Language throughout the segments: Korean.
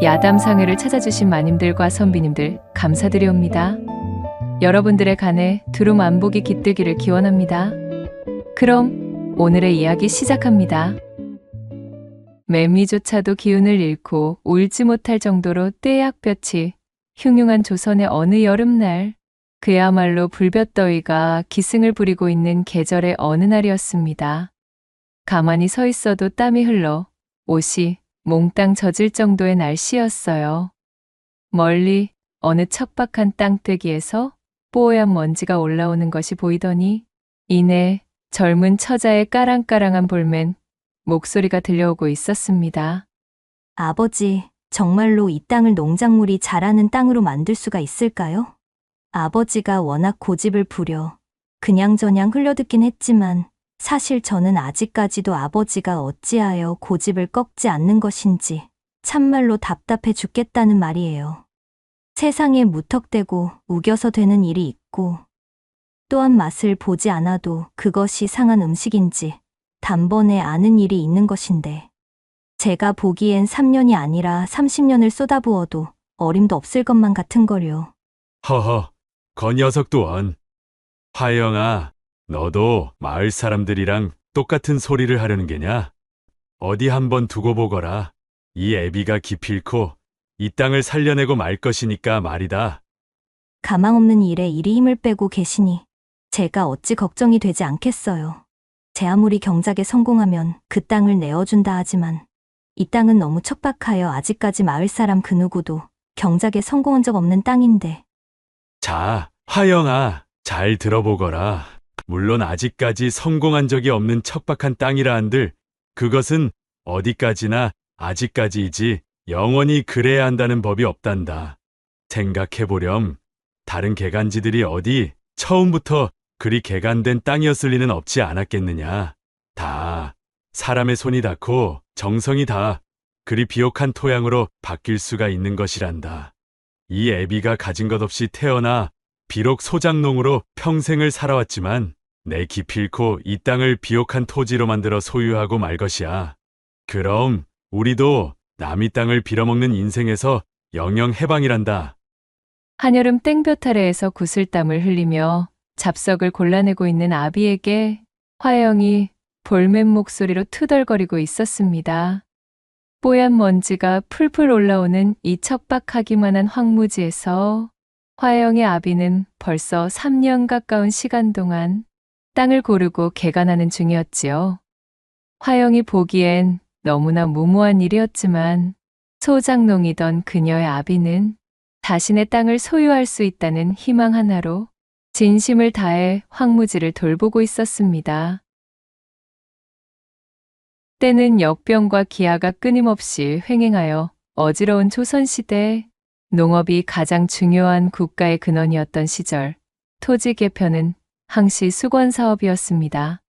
야담상회를 찾아주신 마님들과 선비님들 감사드리옵니다. 여러분들의 간에 두루 만복이 깃들기를 기원합니다. 그럼 오늘의 이야기 시작합니다. 매미조차도 기운을 잃고 울지 못할 정도로 떼약볕이 흉흉한 조선의 어느 여름날, 그야말로 불볕더위가 기승을 부리고 있는 계절의 어느 날이었습니다. 가만히 서 있어도 땀이 흘러 옷이 몽땅 젖을 정도의 날씨였어요. 멀리 어느 척박한 땅떼기에서 뽀얀 먼지가 올라오는 것이 보이더니 이내 젊은 처자의 까랑까랑한 볼멘 목소리가 들려오고 있었습니다. 아버지, 정말로 이 땅을 농작물이 자라는 땅으로 만들 수가 있을까요? 아버지가 워낙 고집을 부려 그냥저냥 흘려듣긴 했지만 사실 저는 아직까지도 아버지가 어찌하여 고집을 꺾지 않는 것인지 참말로 답답해 죽겠다는 말이에요. 세상에 무턱대고 우겨서 되는 일이 있고 또한 맛을 보지 않아도 그것이 상한 음식인지 단번에 아는 일이 있는 것인데 제가 보기엔 3년이 아니라 30년을 쏟아부어도 어림도 없을 것만 같은걸요. 허허, 거 녀석 또한. 화영아, 너도 마을 사람들이랑 똑같은 소리를 하려는 게냐? 어디 한번 두고 보거라. 이 애비가 기필코 이 땅을 살려내고 말 것이니까 말이다. 가망 없는 일에 이리 힘을 빼고 계시니 제가 어찌 걱정이 되지 않겠어요. 제 아무리 경작에 성공하면 그 땅을 내어준다 하지만 이 땅은 너무 척박하여 아직까지 마을 사람 그 누구도 경작에 성공한 적 없는 땅인데. 자, 화영아, 잘 들어보거라. 물론 아직까지 성공한 적이 없는 척박한 땅이라 한들 그것은 어디까지나 아직까지이지 영원히 그래야 한다는 법이 없단다. 생각해보렴. 다른 개간지들이 어디 처음부터 그리 개간된 땅이었을 리는 없지 않았겠느냐. 다 사람의 손이 닿고 정성이 다 그리 비옥한 토양으로 바뀔 수가 있는 것이란다. 이 애비가 가진 것 없이 태어나 비록 소작농으로 평생을 살아왔지만 내 기필코 이 땅을 비옥한 토지로 만들어 소유하고 말 것이야. 그럼 우리도 남이 땅을 빌어먹는 인생에서 영영 해방이란다. 한여름 땡볕 아래에서 구슬땀을 흘리며 잡석을 골라내고 있는 아비에게 화영이 볼멘 목소리로 투덜거리고 있었습니다. 뽀얀 먼지가 풀풀 올라오는 이 척박하기만 한 황무지에서 화영의 아비는 벌써 3년 가까운 시간 동안 땅을 고르고 개간하는 중이었지요. 화영이 보기엔 너무나 무모한 일이었지만 소작농이던 그녀의 아비는 자신의 땅을 소유할 수 있다는 희망 하나로 진심을 다해 황무지를 돌보고 있었습니다. 때는 역병과 기아가 끊임없이 횡행하여 어지러운 조선시대, 농업이 가장 중요한 국가의 근원이었던 시절, 토지 개편은 항시 수건 사업이었습니다.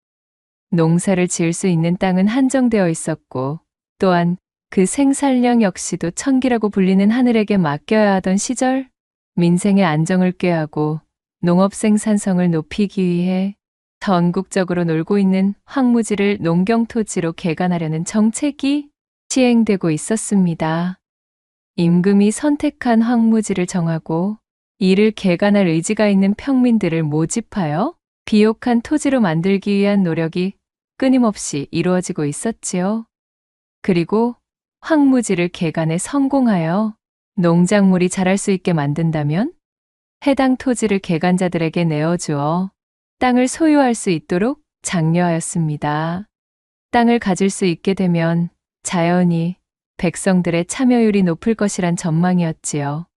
농사를 지을 수 있는 땅은 한정되어 있었고, 또한 그 생산량 역시도 천기라고 불리는 하늘에게 맡겨야 하던 시절, 민생의 안정을 꾀하고 농업 생산성을 높이기 위해 전국적으로 놀고 있는 황무지를 농경토지로 개간하려는 정책이 시행되고 있었습니다. 임금이 선택한 황무지를 정하고 이를 개간할 의지가 있는 평민들을 모집하여 비옥한 토지로 만들기 위한 노력이 끊임없이 이루어지고 있었지요. 그리고 황무지를 개간에 성공하여 농작물이 자랄 수 있게 만든다면 해당 토지를 개간자들에게 내어주어 땅을 소유할 수 있도록 장려하였습니다. 땅을 가질 수 있게 되면 자연히 백성들의 참여율이 높을 것이란 전망이었지요.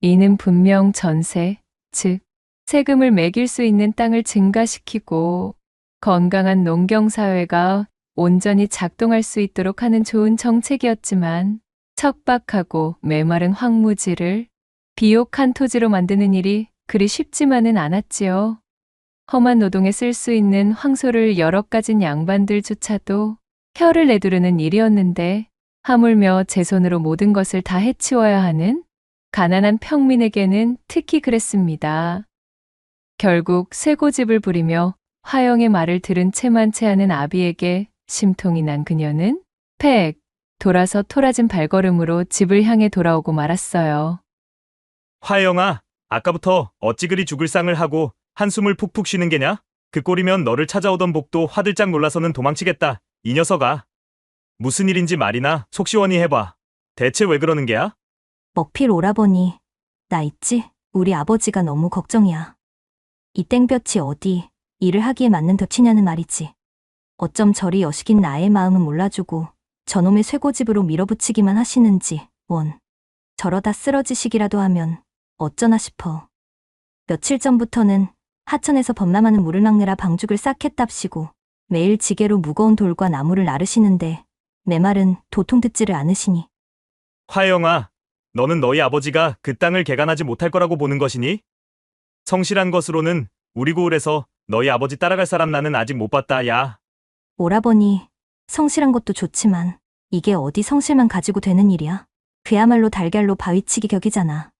이는 분명 전세, 즉 세금을 매길 수 있는 땅을 증가시키고 건강한 농경사회가 온전히 작동할 수 있도록 하는 좋은 정책이었지만 척박하고 메마른 황무지를 비옥한 토지로 만드는 일이 그리 쉽지만은 않았지요. 험한 노동에 쓸 수 있는 황소를 여러 가진 양반들조차도 혀를 내두르는 일이었는데 하물며 제 손으로 모든 것을 다 해치워야 하는 가난한 평민에게는 특히 그랬습니다. 결국 쇠고집을 부리며 화영의 말을 들은 채만 채하는 아비에게 심통이 난 그녀는 팩 돌아서 토라진 발걸음으로 집을 향해 돌아오고 말았어요. 화영아, 아까부터 어찌 그리 죽을 상을 하고 한숨을 푹푹 쉬는 게냐? 그 꼴이면 너를 찾아오던 복도 화들짝 놀라서는 도망치겠다. 이 녀석아. 무슨 일인지 말이나 속 시원히 해봐. 대체 왜 그러는 게야? 먹필 오라버니, 나 있지? 우리 아버지가 너무 걱정이야. 이 땡볕이 어디 일을 하기에 맞는 덫이냐는 말이지. 어쩜 저리 여식인 나의 마음은 몰라주고 저놈의 쇠고집으로 밀어붙이기만 하시는지 원. 저러다 쓰러지시기라도 하면 어쩌나 싶어. 며칠 전부터는 하천에서 범람하는 물을 막느라 방죽을 싹 했답시고 매일 지게로 무거운 돌과 나무를 나르시는데 내 말은 도통 듣지를 않으시니. 화영아, 너는 너희 아버지가 그 땅을 개간하지 못할 거라고 보는 것이니? 성실한 것으로는 우리 고을에서 너희 아버지 따라갈 사람 나는 아직 못 봤다, 야. 오라버니, 성실한 것도 좋지만 이게 어디 성실만 가지고 되는 일이야? 그야말로 달걀로 바위치기 격이잖아.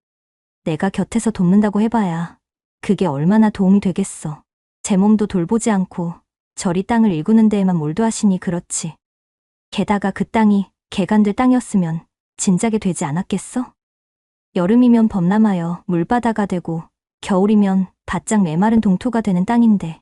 내가 곁에서 돕는다고 해봐야 그게 얼마나 도움이 되겠어. 제 몸도 돌보지 않고 저리 땅을 일구는 데에만 몰두하시니 그렇지. 게다가 그 땅이 개간들 땅이었으면 진작에 되지 않았겠어? 여름이면 범람하여 물바다가 되고 겨울이면 바짝 메마른 동토가 되는 땅인데.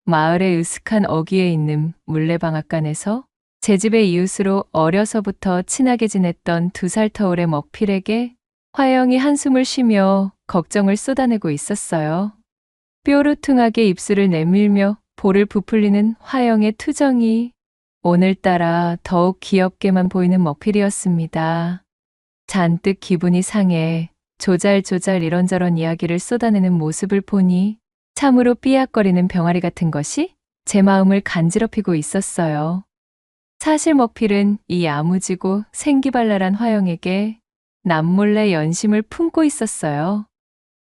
마을의 으슥한 어귀에 있는 물레방앗간에서 제 집의 이웃으로 어려서부터 친하게 지냈던 2살 터울의 먹필에게 화영이 한숨을 쉬며 걱정을 쏟아내고 있었어요. 뾰루퉁하게 입술을 내밀며 볼을 부풀리는 화영의 투정이 오늘따라 더욱 귀엽게만 보이는 먹필이었습니다. 잔뜩 기분이 상해 조잘조잘 이런저런 이야기를 쏟아내는 모습을 보니 참으로 삐약거리는 병아리 같은 것이 제 마음을 간지럽히고 있었어요. 사실 먹필은 이 야무지고 생기발랄한 화영에게 남몰래 연심을 품고 있었어요.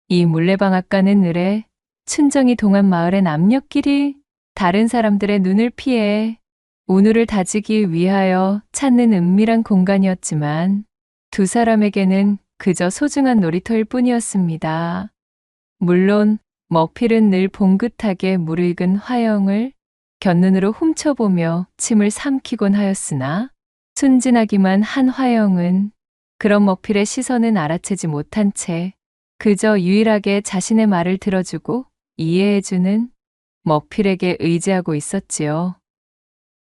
이 물레방앗간은 느래 춘정이 동안 마을의 남녀끼리 다른 사람들의 눈을 피해 운우를 다지기 위하여 찾는 은밀한 공간이었지만 2사람에게는 그저 소중한 놀이터일 뿐이었습니다. 물론 먹필은 늘 봉긋하게 무르익은 화영을 곁눈으로 훔쳐보며 침을 삼키곤 하였으나 순진하기만 한 화영은 그런 먹필의 시선은 알아채지 못한 채 그저 유일하게 자신의 말을 들어주고 이해해주는 먹필에게 의지하고 있었지요.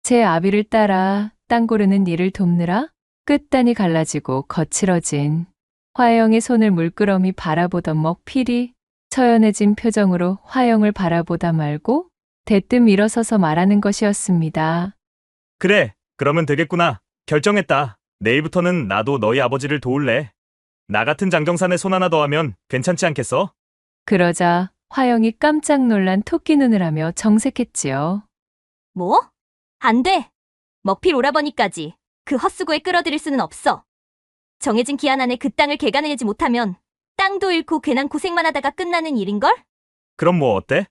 제 아비를 따라 땅 고르는 일을 돕느라 끝단이 갈라지고 거칠어진 화영의 손을 물끄러미 바라보던 먹필이 처연해진 표정으로 화영을 바라보다 말고 대뜸 일어서서 말하는 것이었습니다. 그래, 그러면 되겠구나. 결정했다. 내일부터는 나도 너희 아버지를 도울래. 나 같은 장정산에 손 하나 더하면 괜찮지 않겠어? 그러자 화영이 깜짝 놀란 토끼 눈을 하며 정색했지요. 뭐? 안 돼! 먹필 오라버니까지 그 헛수고에 끌어들일 수는 없어. 정해진 기한 안에 그 땅을 개간해내지 못하면 땅도 잃고 괜한 고생만 하다가 끝나는 일인걸? 그럼 뭐 어때?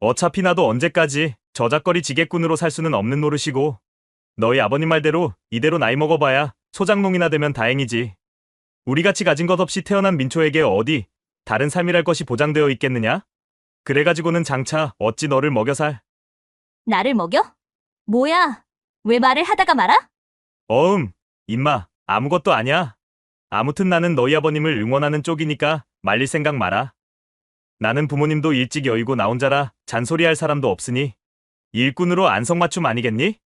어차피 나도 언제까지 저작거리 지게꾼으로 살 수는 없는 노릇이고 너희 아버님 말대로 이대로 나이 먹어봐야 소장농이나 되면 다행이지. 우리같이 가진 것 없이 태어난 민초에게 어디 다른 삶이랄 것이 보장되어 있겠느냐? 그래가지고는 장차 어찌 너를 먹여 살. 나를 먹여? 뭐야? 왜 말을 하다가 말아? 임마, 아무것도 아니야. 아무튼 나는 너희 아버님을 응원하는 쪽이니까 말릴 생각 마라. 나는 부모님도 일찍 여의고 나 혼자라 잔소리할 사람도 없으니 일꾼으로 안성맞춤 아니겠니?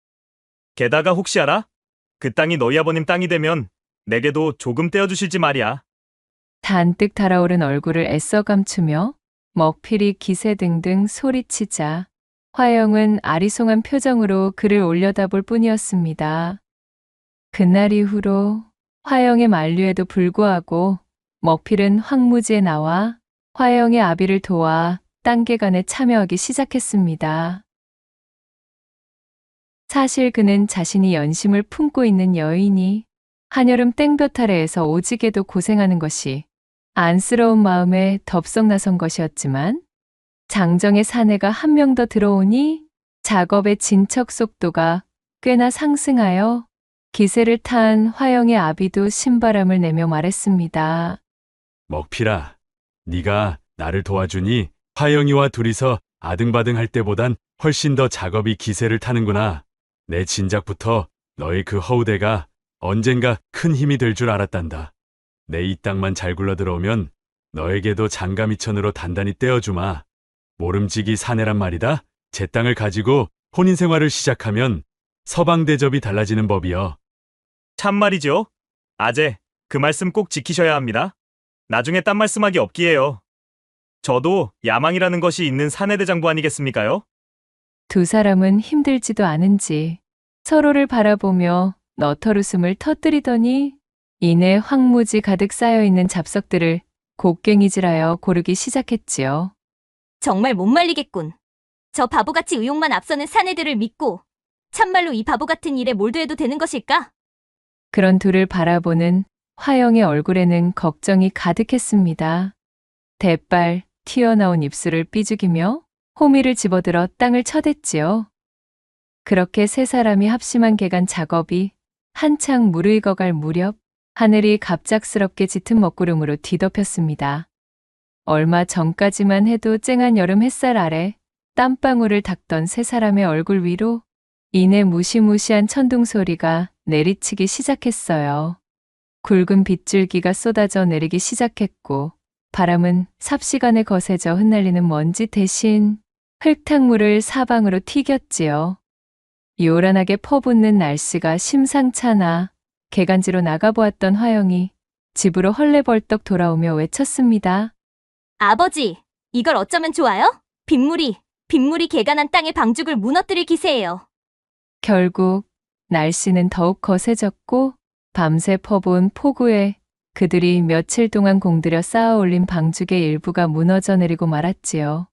게다가 혹시 알아? 그 땅이 너희 아버님 땅이 되면 내게도 조금 떼어주실지 말이야. 잔뜩 달아오른 얼굴을 애써 감추며 먹필이 기세등등 소리치자 화영은 아리송한 표정으로 그를 올려다볼 뿐이었습니다. 그날 이후로 화영의 만류에도 불구하고 먹필은 황무지에 나와 화영의 아비를 도와 땅개간에 참여하기 시작했습니다. 사실 그는 자신이 연심을 품고 있는 여인이 한여름 땡볕 아래에서 오지게도 고생하는 것이 안쓰러운 마음에 덥석 나선 것이었지만 장정의 사내가 한 명 더 들어오니 작업의 진척 속도가 꽤나 상승하여 기세를 탄 화영의 아비도 신바람을 내며 말했습니다. 먹필아, 네가 나를 도와주니 화영이와 둘이서 아등바등 할 때보단 훨씬 더 작업이 기세를 타는구나. 내 진작부터 너의 그 허우대가 언젠가 큰 힘이 될 줄 알았단다. 내 이 땅만 잘 굴러들어오면 너에게도 장가미천으로 단단히 떼어주마. 모름지기 사내란 말이다. 제 땅을 가지고 혼인 생활을 시작하면 서방 대접이 달라지는 법이여. 참말이죠. 아재, 그 말씀 꼭 지키셔야 합니다. 나중에 딴 말씀하기 없기에요. 저도 야망이라는 것이 있는 사내대장부 아니겠습니까요? 두 사람은 힘들지도 않은지 서로를 바라보며 너털웃음을 터뜨리더니 이내 황무지 가득 쌓여있는 잡석들을 곡괭이질하여 고르기 시작했지요. 정말 못 말리겠군. 저 바보같이 의욕만 앞서는 사내들을 믿고 참말로 이 바보 같은 일에 몰두해도 되는 것일까? 그런 둘을 바라보는 화영의 얼굴에는 걱정이 가득했습니다. 대빨 튀어나온 입술을 삐죽이며 호미를 집어들어 땅을 쳐댔지요. 그렇게 세 사람이 합심한 개간 작업이 한창 무르익어갈 무렵 하늘이 갑작스럽게 짙은 먹구름으로 뒤덮였습니다. 얼마 전까지만 해도 쨍한 여름 햇살 아래 땀방울을 닦던 세 사람의 얼굴 위로 이내 무시무시한 천둥 소리가 내리치기 시작했어요. 굵은 빗줄기가 쏟아져 내리기 시작했고 바람은 삽시간에 거세져 흩날리는 먼지 대신 흙탕물을 사방으로 튀겼지요. 요란하게 퍼붓는 날씨가 심상찮아 개간지로 나가보았던 화영이 집으로 헐레벌떡 돌아오며 외쳤습니다. 아버지, 이걸 어쩌면 좋아요? 빗물이 개간한 땅의 방죽을 무너뜨릴 기세예요. 결국 날씨는 더욱 거세졌고 밤새 퍼부은 폭우에 그들이 며칠 동안 공들여 쌓아 올린 방죽의 일부가 무너져 내리고 말았지요.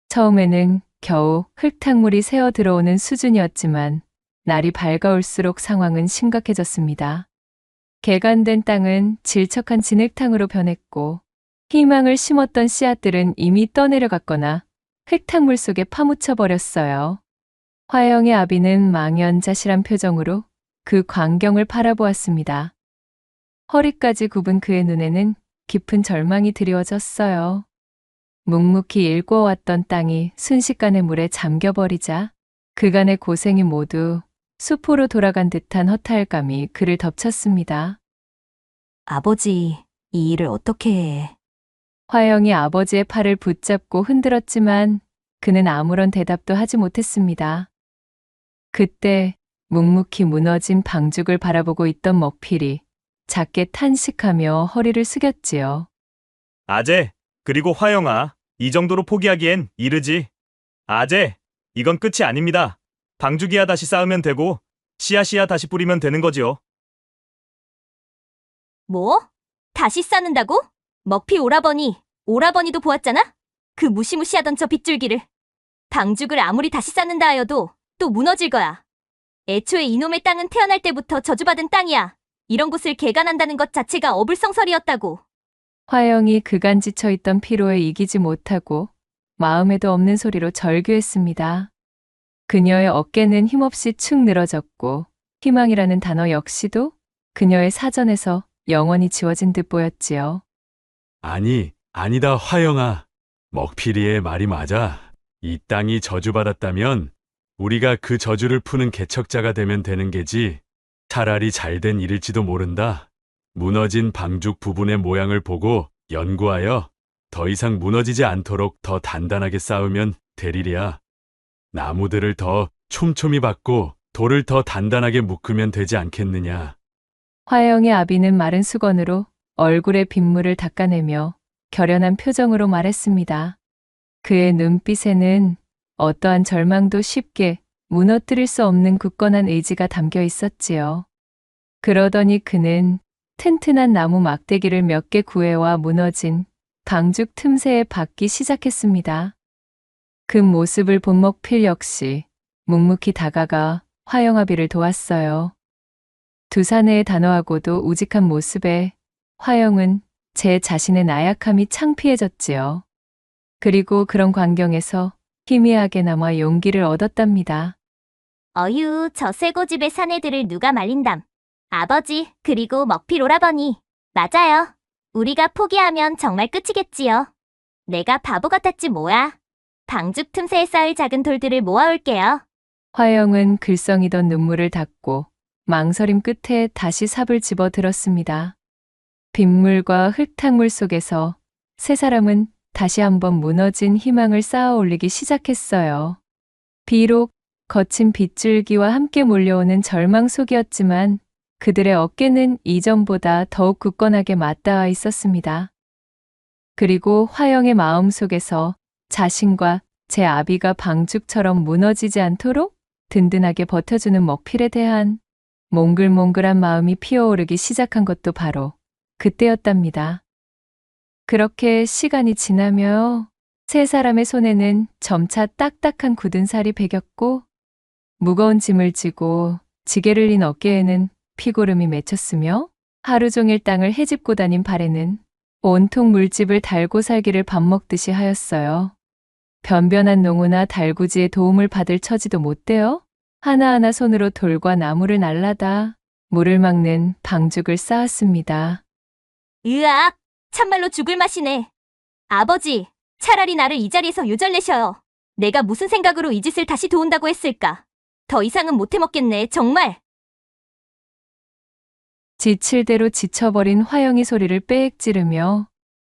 처음에는 겨우 흙탕물이 새어 들어오는 수준이었지만 날이 밝아올수록 상황은 심각해졌습니다. 개간된 땅은 질척한 진흙탕으로 변했고 희망을 심었던 씨앗들은 이미 떠내려갔거나 흙탕물 속에 파묻혀 버렸어요. 화영의 아비는 망연자실한 표정으로 그 광경을 바라보았습니다. 허리까지 굽은 그의 눈에는 깊은 절망이 드리워졌어요. 묵묵히 일궈왔던 땅이 순식간에 물에 잠겨버리자 그간의 고생이 모두 숲으로 돌아간 듯한 허탈감이 그를 덮쳤습니다. 아버지, 이 일을 어떻게 해? 화영이 아버지의 팔을 붙잡고 흔들었지만 그는 아무런 대답도 하지 못했습니다. 그때 묵묵히 무너진 방죽을 바라보고 있던 먹필이 작게 탄식하며 허리를 숙였지요. 아재, 그리고 화영아, 이 정도로 포기하기엔 이르지. 아재, 이건 끝이 아닙니다. 방죽이야 다시 쌓으면 되고 씨앗이야 다시 뿌리면 되는 거지요. 뭐? 다시 쌓는다고? 먹피 오라버니도 보았잖아? 그 무시무시하던 저 빗줄기를. 방죽을 아무리 다시 쌓는다 하여도 또 무너질 거야. 애초에 이놈의 땅은 태어날 때부터 저주받은 땅이야. 이런 곳을 개간한다는 것 자체가 어불성설이었다고. 화영이 그간 지쳐있던 피로에 이기지 못하고 마음에도 없는 소리로 절규했습니다. 그녀의 어깨는 힘없이 축 늘어졌고 희망이라는 단어 역시도 그녀의 사전에서 영원히 지워진 듯 보였지요. 아니다, 화영아. 먹필이의 말이 맞아. 이 땅이 저주받았다면 우리가 그 저주를 푸는 개척자가 되면 되는 게지. 차라리 잘된 일일지도 모른다. 무너진 방죽 부분의 모양을 보고 연구하여 더 이상 무너지지 않도록 더 단단하게 쌓으면 되리랴. 나무들을 더 촘촘히 박고 돌을 더 단단하게 묶으면 되지 않겠느냐. 화영의 아비는 마른 수건으로 얼굴의 빗물을 닦아내며 결연한 표정으로 말했습니다. 그의 눈빛에는 어떠한 절망도 쉽게 무너뜨릴 수 없는 굳건한 의지가 담겨 있었지요. 그러더니 그는 튼튼한 나무 막대기를 몇 개 구해와 무너진 방죽 틈새에 박기 시작했습니다. 그 모습을 본 먹필 역시 묵묵히 다가가 화영아비를 도왔어요. 두 사내의 단호하고도 우직한 모습에 화영은 제 자신의 나약함이 창피해졌지요. 그리고 그런 광경에서 희미하게나마 용기를 얻었답니다. 어휴, 저 쇠고집의 사내들을 누가 말린담. 아버지, 그리고 먹필 오라버니. 맞아요. 우리가 포기하면 정말 끝이겠지요. 내가 바보 같았지 뭐야. 방죽 틈새에 쌓을 작은 돌들을 모아올게요. 화영은 글썽이던 눈물을 닦고 망설임 끝에 다시 삽을 집어 들었습니다. 빗물과 흙탕물 속에서 세 사람은 다시 한번 무너진 희망을 쌓아 올리기 시작했어요. 비록 거친 빗줄기와 함께 몰려오는 절망 속이었지만 그들의 어깨는 이전보다 더욱 굳건하게 맞닿아 있었습니다. 그리고 화영의 마음 속에서 자신과 제 아비가 방죽처럼 무너지지 않도록 든든하게 버텨주는 먹필에 대한 몽글몽글한 마음이 피어오르기 시작한 것도 바로 그때였답니다. 그렇게 시간이 지나며 세 사람의 손에는 점차 딱딱한 굳은 살이 배겼고 무거운 짐을 지고 지게를 린 어깨에는 피고름이 맺혔으며 하루 종일 땅을 헤집고 다닌 발에는 온통 물집을 달고 살기를 밥 먹듯이 하였어요. 변변한 농우나 달구지의 도움을 받을 처지도 못 되어 하나하나 손으로 돌과 나무를 날라다 물을 막는 방죽을 쌓았습니다. 으악! 참말로 죽을 맛이네. 아버지, 차라리 나를 이 자리에서 유절내셔요. 내가 무슨 생각으로 이 짓을 다시 도운다고 했을까? 더 이상은 못 해먹겠네, 정말. 지칠 대로 지쳐버린 화영이 소리를 빽 지르며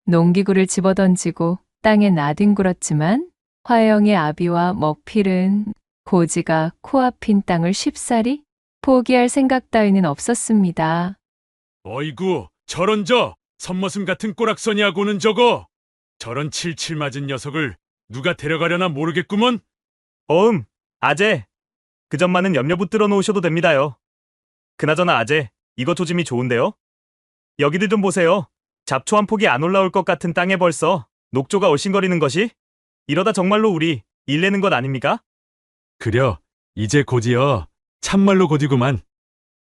농기구를 집어던지고 땅에 나뒹굴었지만 화영의 아비와 먹필은 고지가 코앞인 땅을 쉽사리 포기할 생각 따위는 없었습니다. 어이구, 저런 선머슴 같은 꼬락서니하고는 저거! 저런 칠칠 맞은 녀석을 누가 데려가려나 모르겠구먼? 아재. 그 점만은 염려 붙들어 놓으셔도 됩니다요. 그나저나 아재, 이거 조짐이 좋은데요? 여기들 좀 보세요. 잡초 한 폭이 안 올라올 것 같은 땅에 벌써 녹조가 얼씬거리는 것이? 이러다 정말로 우리 일 내는 것 아닙니까? 그려, 이제 곧이여. 참말로 곧이구만.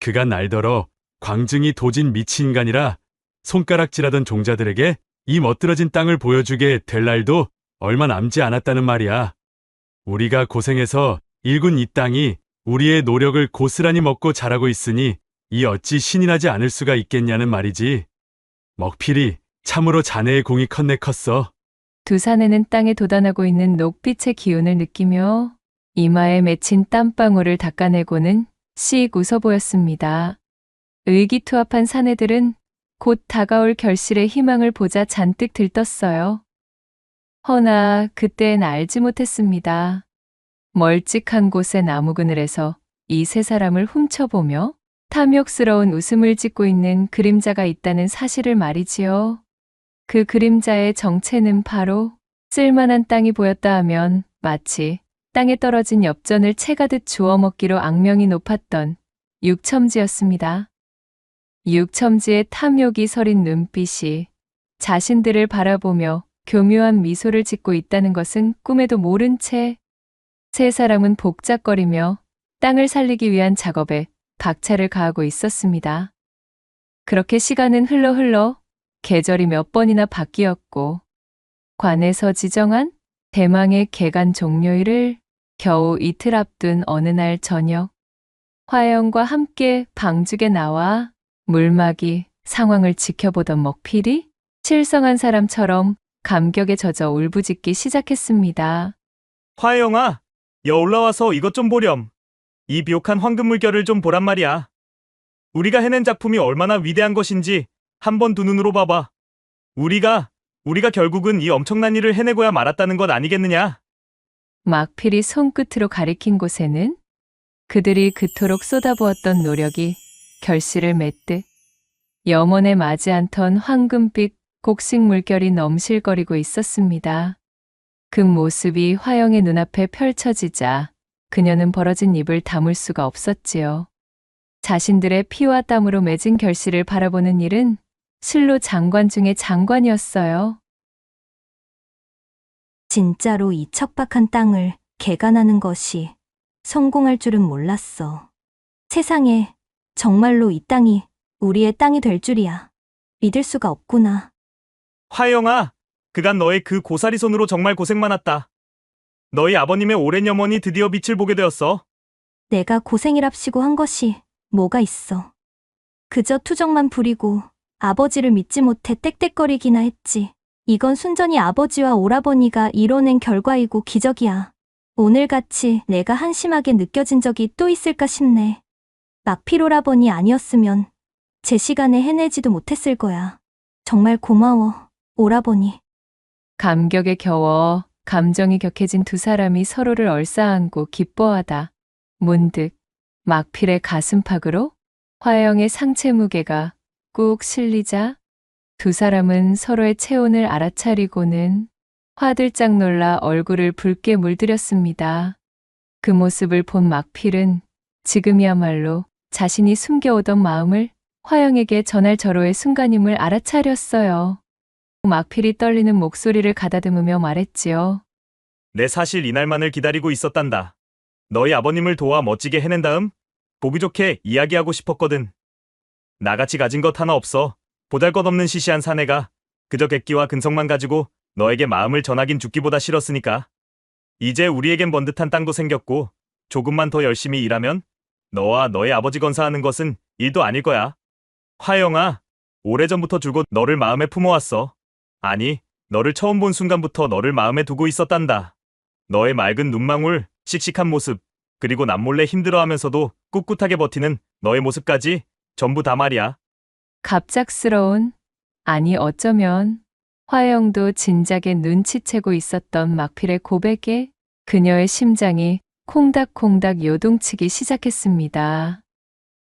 그간 날더러 광증이 도진 미치인간이라 손가락질하던 종자들에게 이 멋들어진 땅을 보여주게 될 날도 얼마 남지 않았다는 말이야. 우리가 고생해서 일군 이 땅이 우리의 노력을 고스란히 먹고 자라고 있으니 이 어찌 신이 나지 않을 수가 있겠냐는 말이지. 먹필이 참으로 자네의 공이 컸네 컸어. 두 사내는 땅에 돋아나고 있는 녹빛의 기운을 느끼며 이마에 맺힌 땀방울을 닦아내고는 씩 웃어 보였습니다. 의기투합한 사내들은 곧 다가올 결실의 희망을 보자 잔뜩 들떴어요. 허나 그때는 알지 못했습니다. 멀찍한 곳의 나무 그늘에서 이 세 사람을 훔쳐보며 탐욕스러운 웃음을 짓고 있는 그림자가 있다는 사실을 말이지요. 그 그림자의 정체는 바로 쓸만한 땅이 보였다 하면 마치 땅에 떨어진 엽전을 채가듯 주워 먹기로 악명이 높았던 육첨지였습니다. 육첨지의 탐욕이 서린 눈빛이 자신들을 바라보며 교묘한 미소를 짓고 있다는 것은 꿈에도 모른 채 세 사람은 복작거리며 땅을 살리기 위한 작업에 박차를 가하고 있었습니다. 그렇게 시간은 흘러 계절이 몇 번이나 바뀌었고 관에서 지정한 대망의 개간 종료일을 겨우 이틀 앞둔 어느 날 저녁 화영과 함께 방죽에 나와 물막이 상황을 지켜보던 먹필이 실성한 사람처럼 감격에 젖어 울부짖기 시작했습니다. 화영아, 여 올라와서 이것 좀 보렴. 이 비옥한 황금 물결을 좀 보란 말이야. 우리가 해낸 작품이 얼마나 위대한 것인지 한번 두 눈으로 봐봐. 우리가 결국은 이 엄청난 일을 해내고야 말았다는 것 아니겠느냐? 막필이 손끝으로 가리킨 곳에는 그들이 그토록 쏟아부었던 노력이 결실을 맺듯 염원에 맞이 않던 황금빛 곡식 물결이 넘실거리고 있었습니다. 그 모습이 화영의 눈앞에 펼쳐지자 그녀는 벌어진 입을 다물 수가 없었지요. 자신들의 피와 땀으로 맺은 결실을 바라보는 일은 실로 장관 중의 장관이었어요. 진짜로 이 척박한 땅을 개간하는 것이 성공할 줄은 몰랐어. 세상에 정말로 이 땅이 우리의 땅이 될 줄이야. 믿을 수가 없구나. 화영아, 그간 너의 그 고사리 손으로 정말 고생 많았다. 너희 아버님의 오랜 염원이 드디어 빛을 보게 되었어. 내가 고생이랍시고 한 것이 뭐가 있어. 그저 투정만 부리고 아버지를 믿지 못해 떽떽거리기나 했지. 이건 순전히 아버지와 오라버니가 이뤄낸 결과이고 기적이야. 오늘같이 내가 한심하게 느껴진 적이 또 있을까 싶네. 막필 오라버니 아니었으면 제 시간에 해내지도 못했을 거야. 정말 고마워, 오라버니. 감격에 겨워 감정이 격해진 두 사람이 서로를 얼싸안고 기뻐하다. 문득 막필의 가슴팍으로 화영의 상체 무게가 꾹 실리자 두 사람은 서로의 체온을 알아차리고는 화들짝 놀라 얼굴을 붉게 물들였습니다. 그 모습을 본 막필은 지금이야말로 자신이 숨겨오던 마음을 화영에게 전할 절호의 순간임을 알아차렸어요. 막필이 떨리는 목소리를 가다듬으며 말했지요. 내 사실 이날만을 기다리고 있었단다. 너희 아버님을 도와 멋지게 해낸 다음 보기 좋게 이야기하고 싶었거든. 나같이 가진 것 하나 없어 보잘것없는 시시한 사내가 그저 객기와 근성만 가지고 너에게 마음을 전하긴 죽기보다 싫었으니까. 이제 우리에겐 번듯한 땅도 생겼고 조금만 더 열심히 일하면 너와 너의 아버지 건사하는 것은 일도 아닐 거야. 화영아, 오래전부터 줄곧 너를 마음에 품어왔어. 아니, 너를 처음 본 순간부터 너를 마음에 두고 있었단다. 너의 맑은 눈망울, 씩씩한 모습, 그리고 남몰래 힘들어하면서도 꿋꿋하게 버티는 너의 모습까지 전부 다 말이야. 갑작스러운, 아니 어쩌면 화영도 진작에 눈치채고 있었던 막필의 고백에 그녀의 심장이 콩닥콩닥 요동치기 시작했습니다.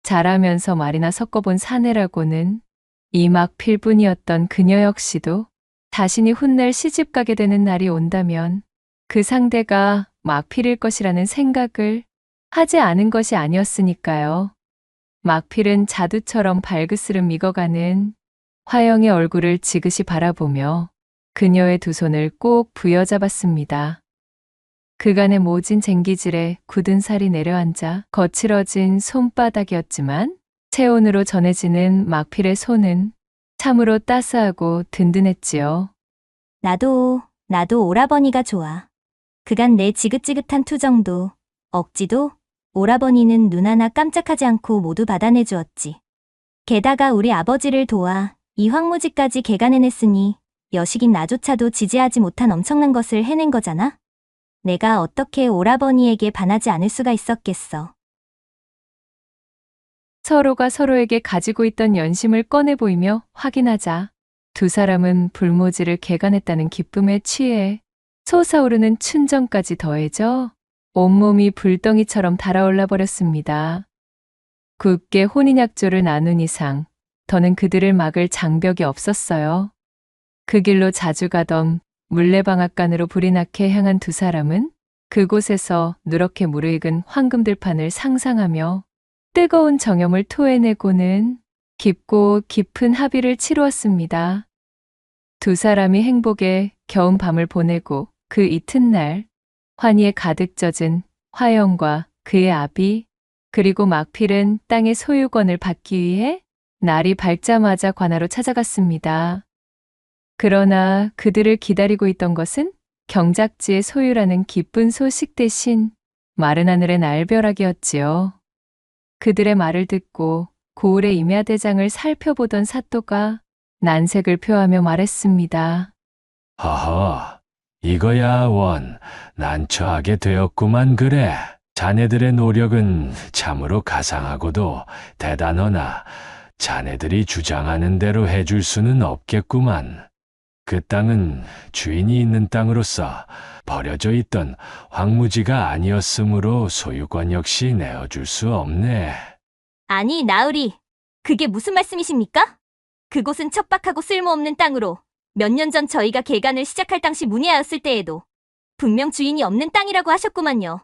자라면서 말이나 섞어본 사내라고는 이 막필뿐이었던 그녀 역시도 자신이 훗날 시집 가게 되는 날이 온다면 그 상대가 막필일 것이라는 생각을 하지 않은 것이 아니었으니까요. 막필은 자두처럼 발그스름 익어가는 화영의 얼굴을 지그시 바라보며 그녀의 두 손을 꼭 부여잡았습니다. 그간의 모진 쟁기질에 굳은 살이 내려앉아 거칠어진 손바닥이었지만 체온으로 전해지는 막필의 손은 참으로 따스하고 든든했지요. 나도 오라버니가 좋아. 그간 내 지긋지긋한 투정도, 억지도 오라버니는 눈 하나 깜짝하지 않고 모두 받아내 주었지. 게다가 우리 아버지를 도와 이 황무지까지 개간해냈으니 여식인 나조차도 지지하지 못한 엄청난 것을 해낸 거잖아? 내가 어떻게 오라버니에게 반하지 않을 수가 있었겠어. 서로가 서로에게 가지고 있던 연심을 꺼내 보이며 확인하자 두 사람은 불모지를 개간했다는 기쁨에 취해 솟아오르는 춘정까지 더해져 온몸이 불덩이처럼 달아올라 버렸습니다. 굳게 혼인약조를 나눈 이상 더는 그들을 막을 장벽이 없었어요. 그 길로 자주 가던 물레방앗간으로 불이 나게 향한 두 사람은 그곳에서 누렇게 무르익은 황금들판을 상상하며 뜨거운 정염을 토해내고는 깊고 깊은 합의를 치루었습니다. 두 사람이 행복에 겨운 밤을 보내고 그 이튿날 환희에 가득 젖은 화영과 그의 아비 그리고 막필은 땅의 소유권을 받기 위해 날이 밝자마자 관하로 찾아갔습니다. 그러나 그들을 기다리고 있던 것은 경작지의 소유라는 기쁜 소식 대신 마른 하늘의 날벼락이었지요. 그들의 말을 듣고 고을의 임야대장을 살펴보던 사또가 난색을 표하며 말했습니다. 허허, 이거야 원, 난처하게 되었구만 그래. 자네들의 노력은 참으로 가상하고도 대단하나 자네들이 주장하는 대로 해줄 수는 없겠구만. 그 땅은 주인이 있는 땅으로서 버려져 있던 황무지가 아니었으므로 소유권 역시 내어줄 수 없네. 아니, 나으리. 그게 무슨 말씀이십니까? 그곳은 척박하고 쓸모없는 땅으로 몇 년 전 저희가 개간을 시작할 당시 문의하였을 때에도 분명 주인이 없는 땅이라고 하셨구만요.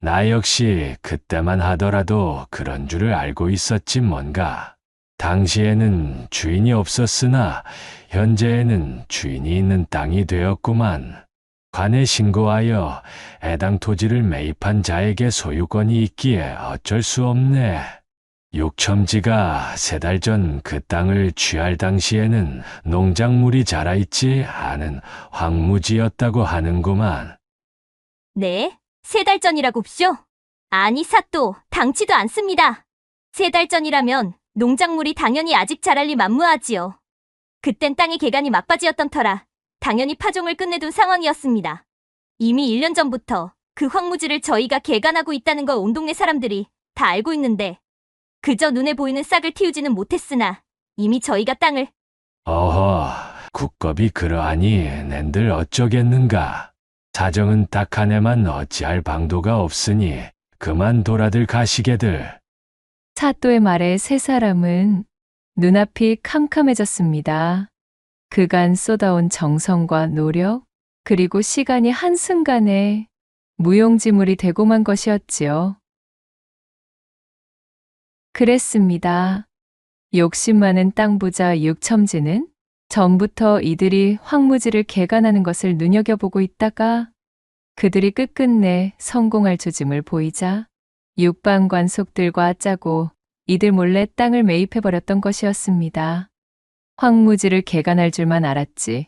나 역시 그때만 하더라도 그런 줄을 알고 있었지 뭔가. 당시에는 주인이 없었으나 현재에는 주인이 있는 땅이 되었구만. 관에 신고하여 해당 토지를 매입한 자에게 소유권이 있기에 어쩔 수 없네. 육첨지가 3달 전 그 땅을 취할 당시에는 농작물이 자라있지 않은 황무지였다고 하는구만. 네? 3달 전이라고쇼? 아니, 사또, 당치도 않습니다. 3달 전이라면 농작물이 당연히 아직 자랄 리 만무하지요. 그땐 땅의 개간이 막바지였던 터라 당연히 파종을 끝내둔 상황이었습니다. 이미 1년 전부터 그 황무지를 저희가 개간하고 있다는 걸 온 동네 사람들이 다 알고 있는데 그저 눈에 보이는 싹을 틔우지는 못했으나 이미 저희가 땅을 어허, 국겁이 그러하니 낸들 어쩌겠는가. 사정은 딱 하네만 어찌할 방도가 없으니 그만 돌아들 가시게들. 사또의 말에 세 사람은 눈앞이 캄캄해졌습니다. 그간 쏟아온 정성과 노력, 그리고 시간이 한순간에 무용지물이 되고 만 것이었지요. 그랬습니다. 욕심 많은 땅 부자 육첨지는 전부터 이들이 황무지를 개간하는 것을 눈여겨보고 있다가 그들이 끝끝내 성공할 조짐을 보이자 육방관속들과 짜고 이들 몰래 땅을 매입해버렸던 것이었습니다. 황무지를 개간할 줄만 알았지.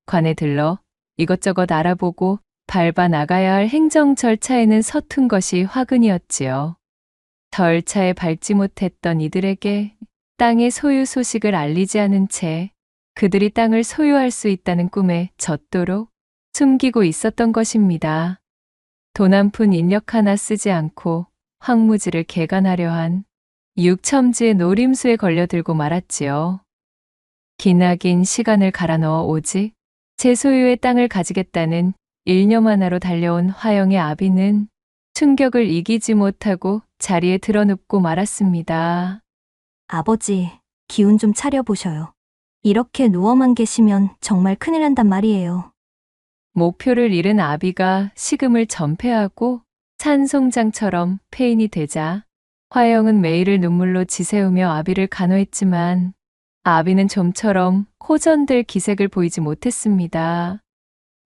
관에 들러 이것저것 알아보고 밟아 나가야 할 행정 절차에는 서툰 것이 화근이었지요. 절차에 밟지 못했던 이들에게 땅의 소유 소식을 알리지 않은 채 그들이 땅을 소유할 수 있다는 꿈에 젖도록 숨기고 있었던 것입니다. 돈 한 푼 인력 하나 쓰지 않고 황무지를 개간하려 한 육첨지의 노림수에 걸려들고 말았지요. 기나긴 시간을 갈아 넣어 오직 제 소유의 땅을 가지겠다는 일념 하나로 달려온 화영의 아비는 충격을 이기지 못하고 자리에 드러눕고 말았습니다. 아버지, 기운 좀 차려보셔요. 이렇게 누워만 계시면 정말 큰일 난단 말이에요. 목표를 잃은 아비가 식음을 전폐하고 산송장처럼 폐인이 되자 화영은 매일을 눈물로 지새우며 아비를 간호했지만 아비는 좀처럼 호전될 기색을 보이지 못했습니다.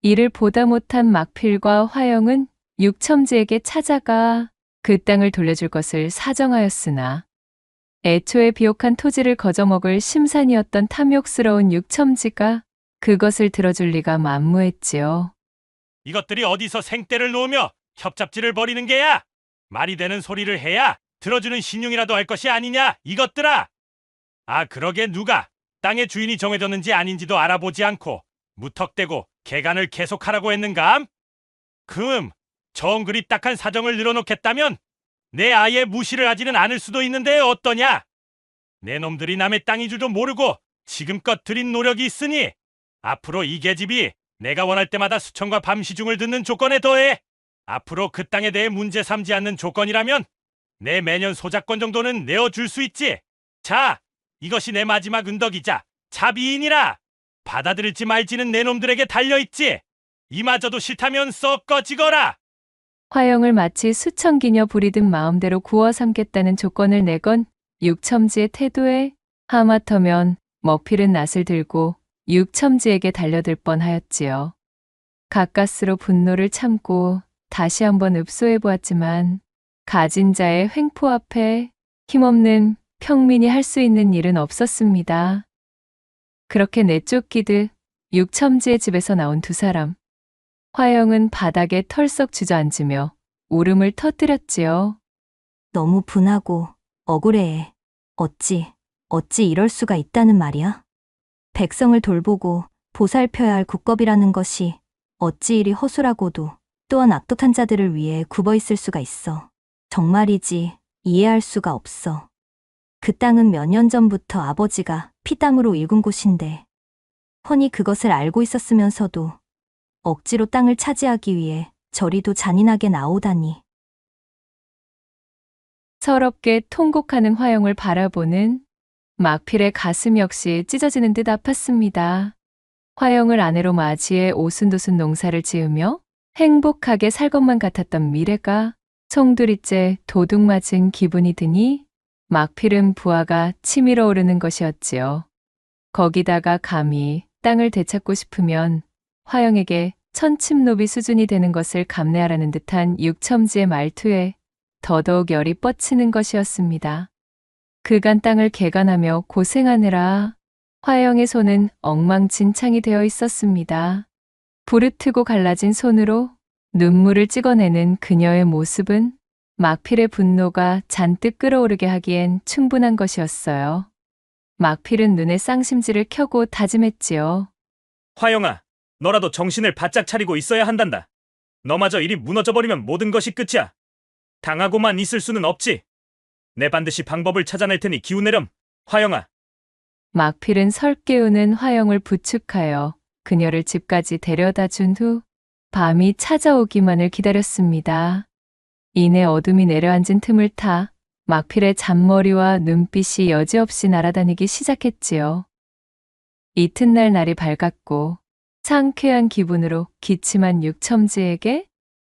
이를 보다 못한 막필과 화영은 육첨지에게 찾아가 그 땅을 돌려줄 것을 사정하였으나 애초에 비옥한 토지를 거저먹을 심산이었던 탐욕스러운 육첨지가 그것을 들어줄 리가 만무했지요. 이것들이 어디서 생떼를 놓으며 협잡지를 벌이는 게야? 말이 되는 소리를 해야 들어주는 신용이라도 할 것이 아니냐, 이것들아! 아, 그러게 누가 땅의 주인이 정해졌는지 아닌지도 알아보지 않고 무턱대고 개간을 계속하라고 했는감? 정 그리 딱한 사정을 늘어놓겠다면 내 아예 무시를 하지는 않을 수도 있는데 어떠냐? 내 놈들이 남의 땅인 줄도 모르고 지금껏 들인 노력이 있으니 앞으로 이 계집이 내가 원할 때마다 수청과 밤시중을 듣는 조건에 더해 앞으로 그 땅에 대해 문제 삼지 않는 조건이라면 내 매년 소작권 정도는 내어줄 수 있지. 자, 이것이 내 마지막 은덕이자 자비인이라. 받아들일지 말지는 내 놈들에게 달려있지. 이마저도 싫다면 썩 꺼지거라. 화영을 마치 수천기녀 부리듯 마음대로 구워 삼겠다는 조건을 내건 육첨지의 태도에 하마터면 먹필은 낯을 들고 육첨지에게 달려들 뻔하였지요. 가까스로 분노를 참고 다시 한번 읍소해 보았지만 가진 자의 횡포 앞에 힘없는 평민이 할 수 있는 일은 없었습니다. 그렇게 내쫓기듯 육첨지의 집에서 나온 두 사람. 화영은 바닥에 털썩 주저앉으며 울음을 터뜨렸지요. 너무 분하고 억울해. 어찌 이럴 수가 있다는 말이야? 백성을 돌보고 보살펴야 할 국법이라는 것이 어찌 이리 허술하고도 또한 악독한 자들을 위해 굽어 있을 수가 있어. 정말이지 이해할 수가 없어. 그 땅은 몇 년 전부터 아버지가 피땀으로 일군 곳인데 훤히 그것을 알고 있었으면서도 억지로 땅을 차지하기 위해 저리도 잔인하게 나오다니. 서럽게 통곡하는 화영을 바라보는 막필의 가슴 역시 찢어지는 듯 아팠습니다. 화영을 아내로 맞이해 오순도순 농사를 지으며 행복하게 살 것만 같았던 미래가 송두리째 도둑 맞은 기분이 드니 막필은 부하가 치밀어 오르는 것이었지요. 거기다가 감히 땅을 되찾고 싶으면 화영에게 천침노비 수준이 되는 것을 감내하라는 듯한 육첨지의 말투에 더더욱 열이 뻗치는 것이었습니다. 그간 땅을 개간하며 고생하느라 화영의 손은 엉망진창이 되어 있었습니다. 부르트고 갈라진 손으로 눈물을 찍어내는 그녀의 모습은 막필의 분노가 잔뜩 끓어오르게 하기엔 충분한 것이었어요. 막필은 눈에 쌍심지를 켜고 다짐했지요. 화영아, 너라도 정신을 바짝 차리고 있어야 한단다. 너마저 일이 무너져버리면 모든 것이 끝이야. 당하고만 있을 수는 없지. 내 반드시 방법을 찾아낼 테니 기운내렴, 화영아. 막필은 설깨우는 화영을 부축하여 그녀를 집까지 데려다 준 후 밤이 찾아오기만을 기다렸습니다. 이내 어둠이 내려앉은 틈을 타 막필의 잔머리와 눈빛이 여지없이 날아다니기 시작했지요. 이튿날 날이 밝았고 상쾌한 기분으로 기침한 육첨지에게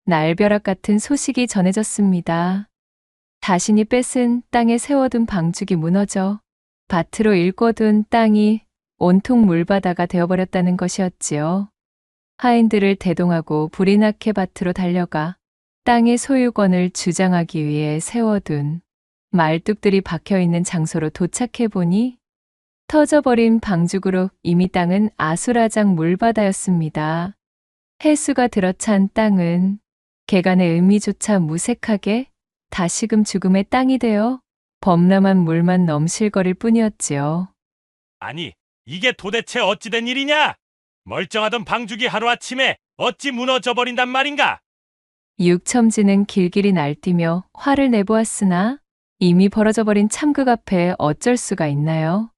날벼락 같은 소식이 전해졌습니다. 자신이 뺏은 땅에 세워둔 방죽이 무너져 밭으로 일궈둔 땅이 온통 물바다가 되어버렸다는 것이었지요. 하인들을 대동하고 불이 나게 밭으로 달려가 땅의 소유권을 주장하기 위해 세워둔 말뚝들이 박혀있는 장소로 도착해보니 터져버린 방죽으로 이미 땅은 아수라장 물바다였습니다. 해수가 들어찬 땅은 개간의 의미조차 무색하게 다시금 죽음의 땅이 되어 범람한 물만 넘실거릴 뿐이었지요. 아니, 이게 도대체 어찌된 일이냐? 멀쩡하던 방죽이 하루아침에 어찌 무너져 버린단 말인가? 육첨지는 길길이 날뛰며 화를 내보았으나 이미 벌어져버린 참극 앞에 어쩔 수가 있나요?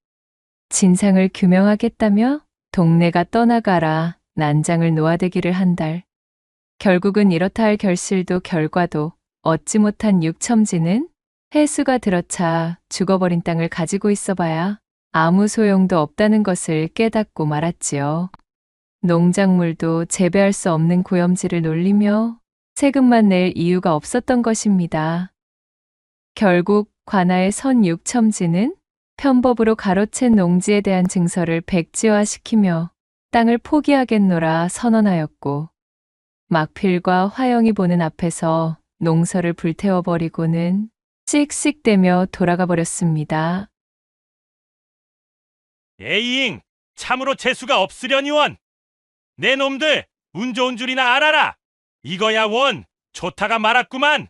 진상을 규명하겠다며 동네가 떠나가라 난장을 놓아대기를 한 달. 결국은 이렇다 할 결실도 결과도 얻지 못한 육첨지는 해수가 들어차 죽어버린 땅을 가지고 있어봐야 아무 소용도 없다는 것을 깨닫고 말았지요. 농작물도 재배할 수 없는 고염지를 놀리며 세금만 낼 이유가 없었던 것입니다. 결국 관아의 선 육첨지는 편법으로 가로챈 농지에 대한 증서를 백지화시키며 땅을 포기하겠노라 선언하였고 막필과 화영이 보는 앞에서 농서를 불태워버리고는 씩씩대며 돌아가 버렸습니다. 에이잉, 참으로 재수가 없으려니원. 내 놈들 운 좋은 줄이나 알아라. 이거야 원 좋다가 말았구만.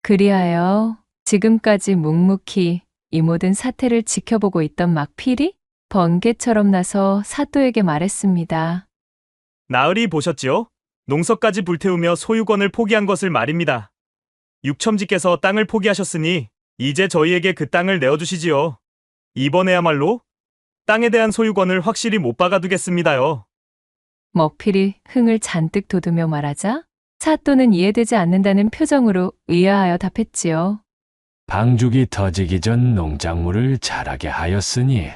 그리하여 지금까지 묵묵히 이 모든 사태를 지켜보고 있던 막필이 번개처럼 나서 사또에게 말했습니다. 나으리 보셨지요? 농서까지 불태우며 소유권을 포기한 것을 말입니다. 육첨지께서 땅을 포기하셨으니 이제 저희에게 그 땅을 내어주시지요. 이번에야말로 땅에 대한 소유권을 확실히 못 박아두겠습니다요. 먹필이 흥을 잔뜩 돋우며 말하자 사또는 이해되지 않는다는 표정으로 의아하여 답했지요. 방죽이 터지기 전 농작물을 자라게 하였으니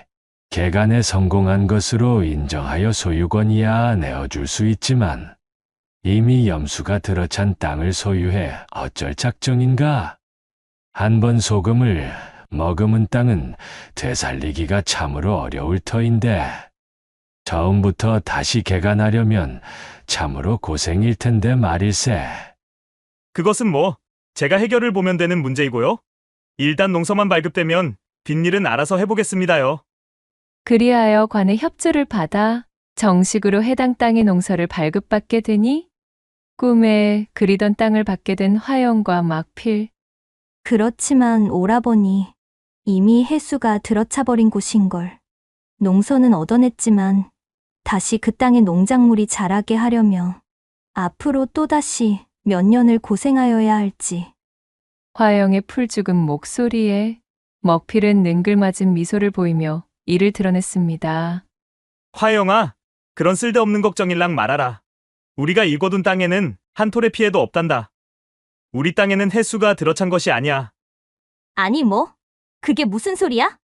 개간에 성공한 것으로 인정하여 소유권이야 내어줄 수 있지만 이미 염수가 들어찬 땅을 소유해 어쩔 작정인가? 한 번 소금을 머금은 땅은 되살리기가 참으로 어려울 터인데 처음부터 다시 개간하려면 참으로 고생일 텐데 말일세. 그것은 뭐 제가 해결을 보면 되는 문제이고요. 일단 농서만 발급되면 뒷일은 알아서 해보겠습니다요. 그리하여 관의 협조를 받아 정식으로 해당 땅의 농서를 발급받게 되니 꿈에 그리던 땅을 받게 된 화영과 막필. 그렇지만 오라버니, 이미 해수가 들어차버린 곳인걸. 농서는 얻어냈지만 다시 그 땅에 농작물이 자라게 하려면 앞으로 또다시 몇 년을 고생하여야 할지. 화영의 풀죽은 목소리에 먹필은 능글맞은 미소를 보이며 이를 드러냈습니다. 화영아, 그런 쓸데없는 걱정일랑 말아라. 우리가 일궈둔 땅에는 한 톨의 피해도 없단다. 우리 땅에는 해수가 들어찬 것이 아니야. 아니 뭐? 그게 무슨 소리야?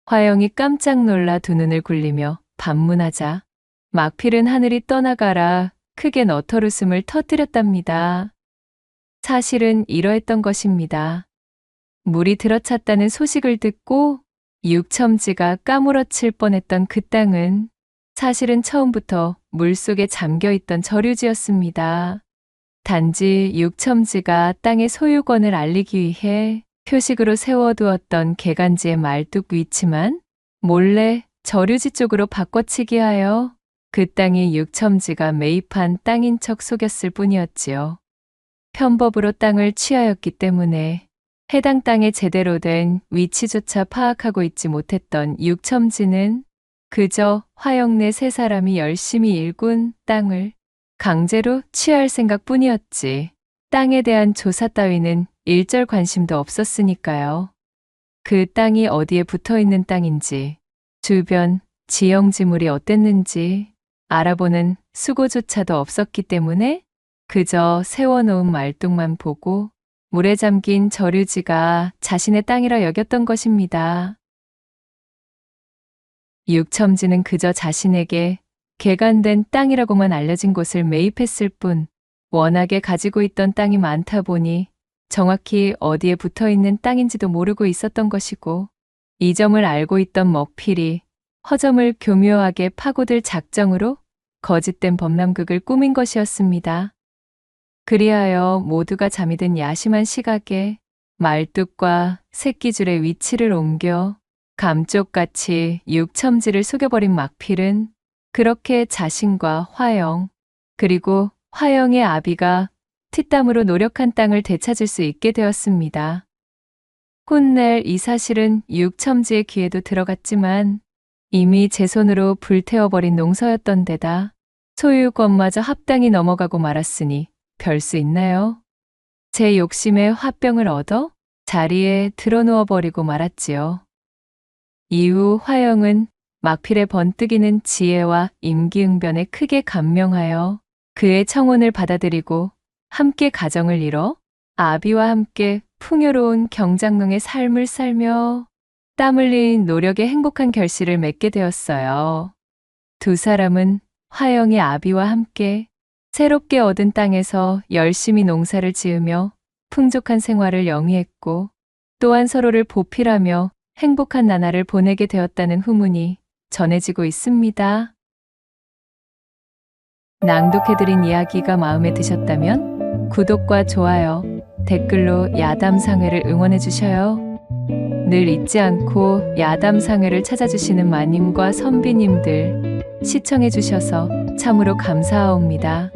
화영이 깜짝 놀라 두 눈을 굴리며 반문하자 막필은 하늘이 떠나가라 크게 너털웃음을 터뜨렸답니다. 사실은 이러했던 것입니다. 물이 들어찼다는 소식을 듣고 육첨지가 까무러칠 뻔했던 그 땅은 사실은 처음부터 물속에 잠겨있던 저류지였습니다. 단지 육첨지가 땅의 소유권을 알리기 위해 표식으로 세워두었던 개간지의 말뚝 위치만 몰래 저류지 쪽으로 바꿔치기 하여 그 땅이 육첨지가 매입한 땅인 척 속였을 뿐이었지요. 편법으로 땅을 취하였기 때문에 해당 땅의 제대로 된 위치조차 파악하고 있지 못했던 육첨지는 그저 화영내 세 사람이 열심히 일군 땅을 강제로 취할 생각뿐이었지. 땅에 대한 조사 따위는 일절 관심도 없었으니까요. 그 땅이 어디에 붙어 있는 땅인지, 주변 지형지물이 어땠는지 알아보는 수고조차도 없었기 때문에 그저 세워놓은 말뚝만 보고 물에 잠긴 저류지가 자신의 땅이라 여겼던 것입니다. 육첨지는 그저 자신에게 개간된 땅이라고만 알려진 곳을 매입했을 뿐 워낙에 가지고 있던 땅이 많다 보니 정확히 어디에 붙어 있는 땅인지도 모르고 있었던 것이고 이 점을 알고 있던 먹필이 허점을 교묘하게 파고들 작정으로 거짓된 범람극을 꾸민 것이었습니다. 그리하여 모두가 잠이 든 야심한 시각에 말뚝과 새끼줄의 위치를 옮겨 감쪽같이 육첨지를 속여버린 막필은 그렇게 자신과 화영 그리고 화영의 아비가 핏땀으로 노력한 땅을 되찾을 수 있게 되었습니다. 훗날 이 사실은 육첨지의 귀에도 들어갔지만 이미 제 손으로 불태워버린 농서였던 데다 소유권마저 합당히 넘어가고 말았으니 별 수 있나요? 제 욕심에 화병을 얻어 자리에 드러누워버리고 말았지요. 이후 화영은 막필의 번뜩이는 지혜와 임기응변에 크게 감명하여 그의 청혼을 받아들이고 함께 가정을 이뤄 아비와 함께 풍요로운 경장농의 삶을 살며 땀 흘린 노력의 행복한 결실을 맺게 되었어요. 두 사람은 화영의 아비와 함께 새롭게 얻은 땅에서 열심히 농사를 지으며 풍족한 생활을 영위했고 또한 서로를 보필하며 행복한 나날을 보내게 되었다는 후문이 전해지고 있습니다. 낭독해드린 이야기가 마음에 드셨다면 구독과 좋아요, 댓글로 야담상회를 응원해주셔요. 늘 잊지 않고 야담상회를 찾아주시는 마님과 선비님들 시청해주셔서 참으로 감사하옵니다.